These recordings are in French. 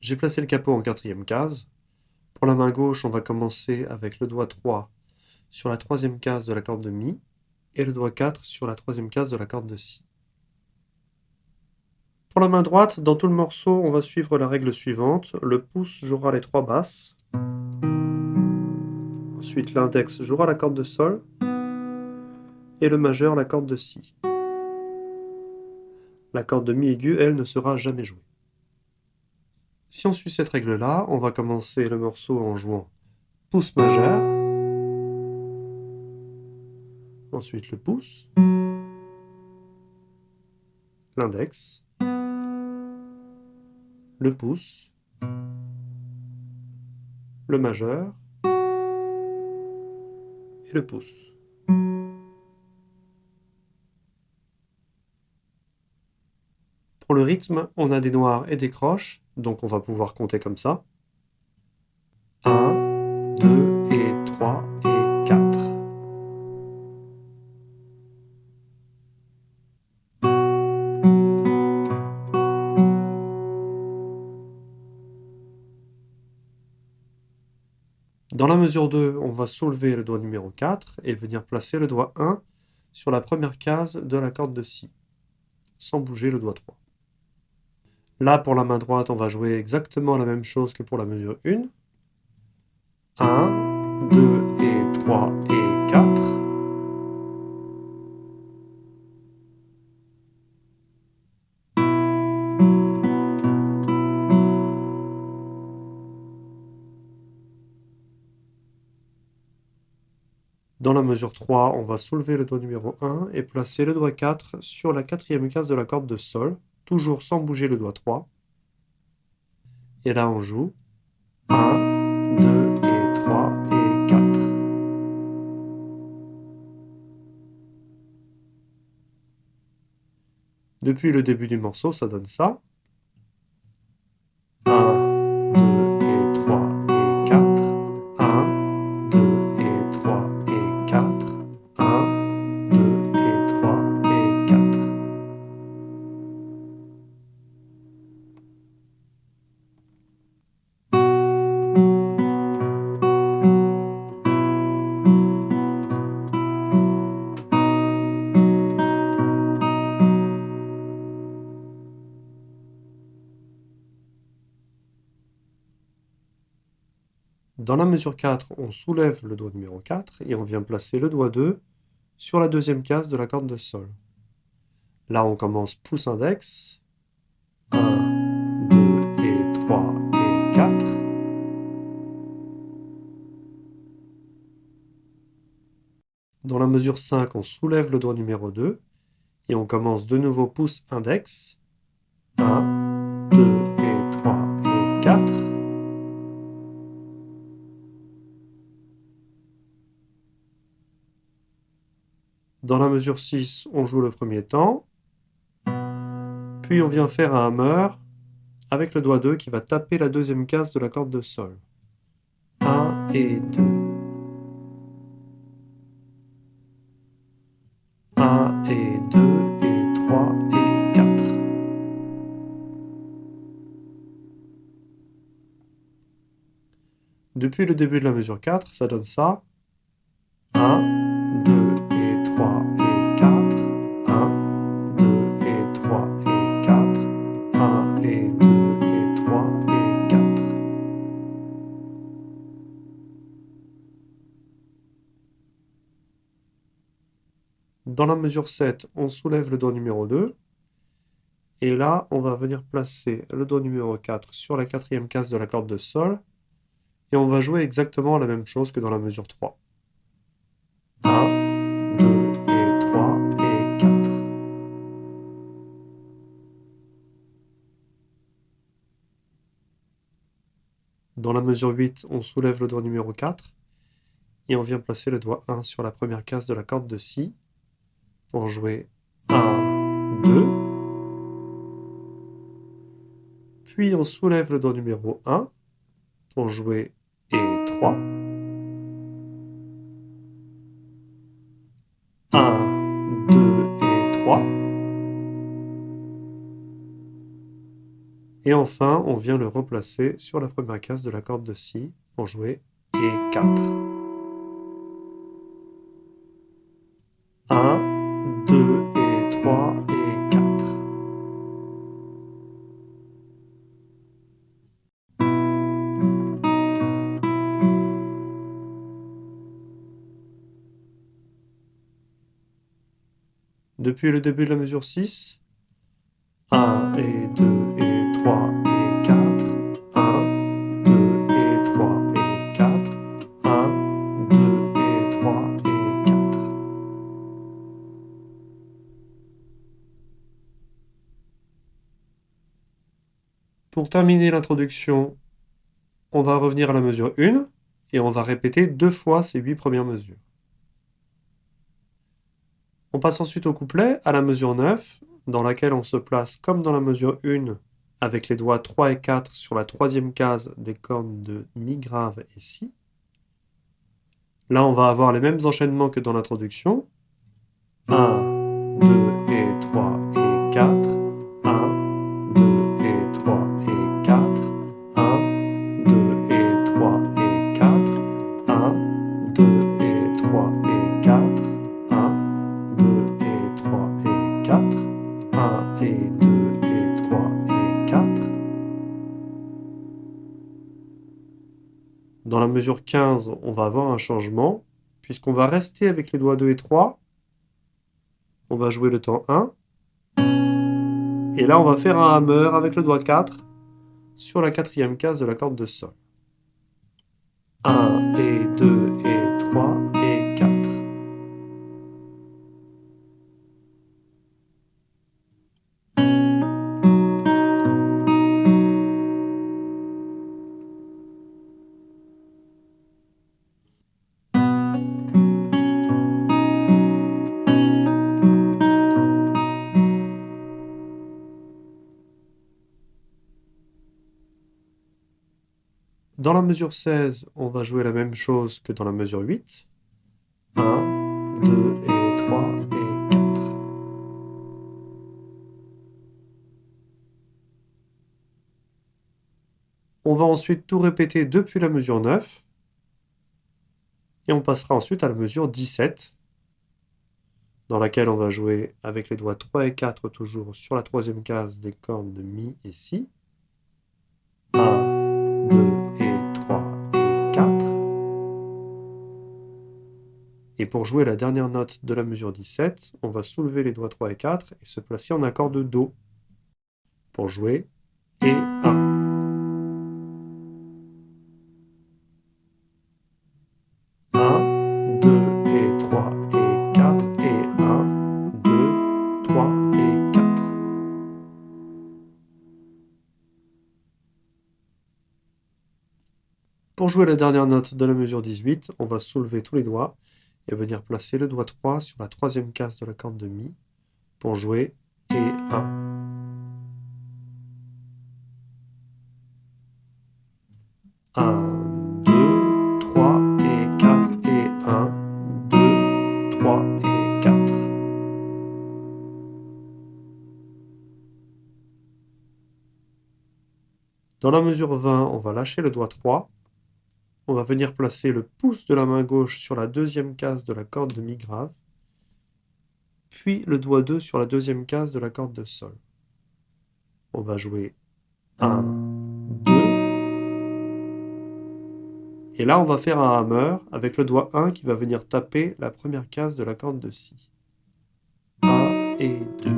J'ai placé le capot en quatrième case. Pour la main gauche, on va commencer avec le doigt 3 sur la troisième case de la corde de Mi et le doigt 4 sur la troisième case de la corde de Si. Pour la main droite, dans tout le morceau, on va suivre la règle suivante. Le pouce jouera les 3 basses. Ensuite, l'index jouera la corde de Sol et le majeur la corde de Si. La corde de Mi aiguë, elle, ne sera jamais jouée. Si on suit cette règle-là, on va commencer le morceau en jouant pouce majeur, ensuite le pouce, l'index, le pouce, le majeur et le pouce. Pour le rythme, on a des noirs et des croches, donc on va pouvoir compter comme ça. 1, 2 et 3 et 4. Dans la mesure 2, on va soulever le doigt numéro 4 et venir placer le doigt 1 sur la première case de la corde de Si, sans bouger le doigt 3. Là, pour la main droite, on va jouer exactement la même chose que pour la mesure 1. 1, 2 et 3 et 4. Dans la mesure 3, on va soulever le doigt numéro 1 et placer le doigt 4 sur la quatrième case de la corde de Sol, toujours sans bouger le doigt 3. Et là, on joue 1, 2 et 3 et 4. Depuis le début du morceau, ça donne ça. 1, 2 et 3 et 4. 1, 2 et 3 et 4. 1, 2 et 3 et 4. Dans la mesure 4, on soulève le doigt numéro 4 et on vient placer le doigt 2 sur la deuxième case de la corde de Sol. Là, on commence pouce index. 1, 2 et 3 et 4. Dans la mesure 5, on soulève le doigt numéro 2 et on commence de nouveau pouce index. 1, 2 et 3 et 4. Dans la mesure 6, on joue le premier temps. Puis on vient faire un hammer avec le doigt 2 qui va taper la deuxième case de la corde de Sol. 1 et 2. 1 et 2 et 3 et 4. Depuis le début de la mesure 4, ça donne ça. 1, 2 et 3 et 4. 1, 2 et 3 et 4. 1 et 2 et 3 et 4. Dans la mesure 7, on soulève le doigt numéro 2. Et là, on va venir placer le doigt numéro 4 sur la quatrième case de la corde de Sol. Et on va jouer exactement la même chose que dans la mesure 3. 1, 2 et 3 et 4. Dans la mesure 8, on soulève le doigt numéro 4 et on vient placer le doigt 1 sur la première case de la corde de Si pour jouer 1, 2. Puis on soulève le doigt numéro 1 pour jouer et 3. 1, 2 et 3. Et enfin, on vient le replacer sur la première case de la corde de Si pour jouer et 4. 1, 2 et 3 et 4. Depuis le début de la mesure 6, 1 et 2 et 3 et 4, 1, 2 et 3 et 4, 1, 2 et 3 et 4. Pour terminer l'introduction, on va revenir à la mesure 1 et on va répéter 2 fois ces 8 premières mesures. On passe ensuite au couplet, à la mesure 9, dans laquelle on se place comme dans la mesure 1, avec les doigts 3 et 4 sur la troisième case des cordes de Mi grave et Si. Là, on va avoir les mêmes enchaînements que dans l'introduction. 1, 2 et 3 et 4. 1, 2 et 3 et 4. 1, 2 et 3 et 4. 1, 2 et 3 et 4. 1, 2 et 3 et 4. 1 et 2 et 3 et 4. Dans la mesure 15, on va avoir un changement, puisqu'on va rester avec les doigts 2 et 3. On va jouer le temps 1. Et là, on va faire un hammer avec le doigt 4 sur la quatrième case de la corde de Sol. 1 et 2 et 3 et 4. Dans la mesure 16, on va jouer la même chose que dans la mesure 8. 1, 2 et 3 et 4. On va ensuite tout répéter depuis la mesure 9. Et on passera ensuite à la mesure 17, dans laquelle on va jouer avec les doigts 3 et 4 toujours sur la troisième case des cordes de Mi et Si. 1, 2 et 3 et 4. Et pour jouer la dernière note de la mesure 17, on va soulever les doigts 3 et 4 et se placer en accord de Do pour jouer et 1. 1, 2 et 3 et 4 et 1, 2, 3 et 4. Pour jouer la dernière note de la mesure 18, on va soulever tous les doigts et venir placer le doigt 3 sur la troisième case de la corde de Mi pour jouer et 1. 1, 2, 3 et 4 et 1, 2, 3 et 4. Dans la mesure 20, on va lâcher le doigt 3. On va venir placer le pouce de la main gauche sur la deuxième case de la corde de Mi grave, puis le doigt 2 sur la deuxième case de la corde de Sol. On va jouer 1, 2. Et là, on va faire un hammer avec le doigt 1 qui va venir taper la première case de la corde de Si. 1 et 2.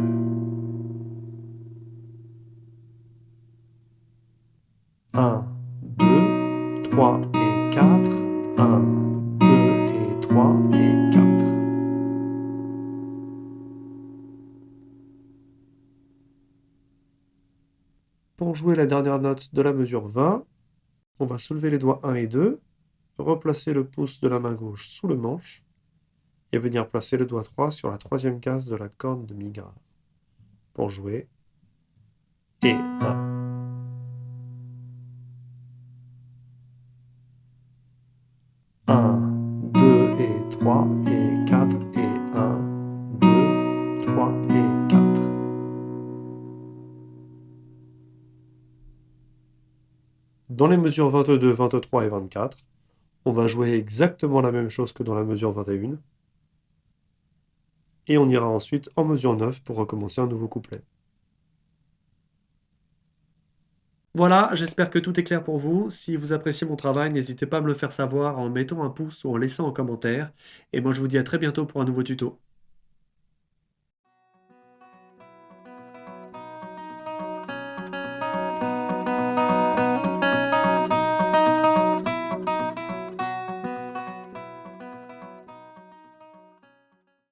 1, 2, 3 et 4. 1, 2 et 3 et 4. Pour jouer la dernière note de la mesure 20, on va soulever les doigts 1 et 2, replacer le pouce de la main gauche sous le manche et venir placer le doigt 3 sur la troisième case de la corde de Mi grave pour jouer et 1. 1, 2 et 3 et 4 et 1, 2, 3 et 4. Dans les mesures 22, 23 et 24, on va jouer exactement la même chose que dans la mesure 21, et on ira ensuite en mesure 9 pour recommencer un nouveau couplet. Voilà, j'espère que tout est clair pour vous. Si vous appréciez mon travail, n'hésitez pas à me le faire savoir en mettant un pouce ou en laissant un commentaire. Et moi je vous dis à très bientôt pour un nouveau tuto.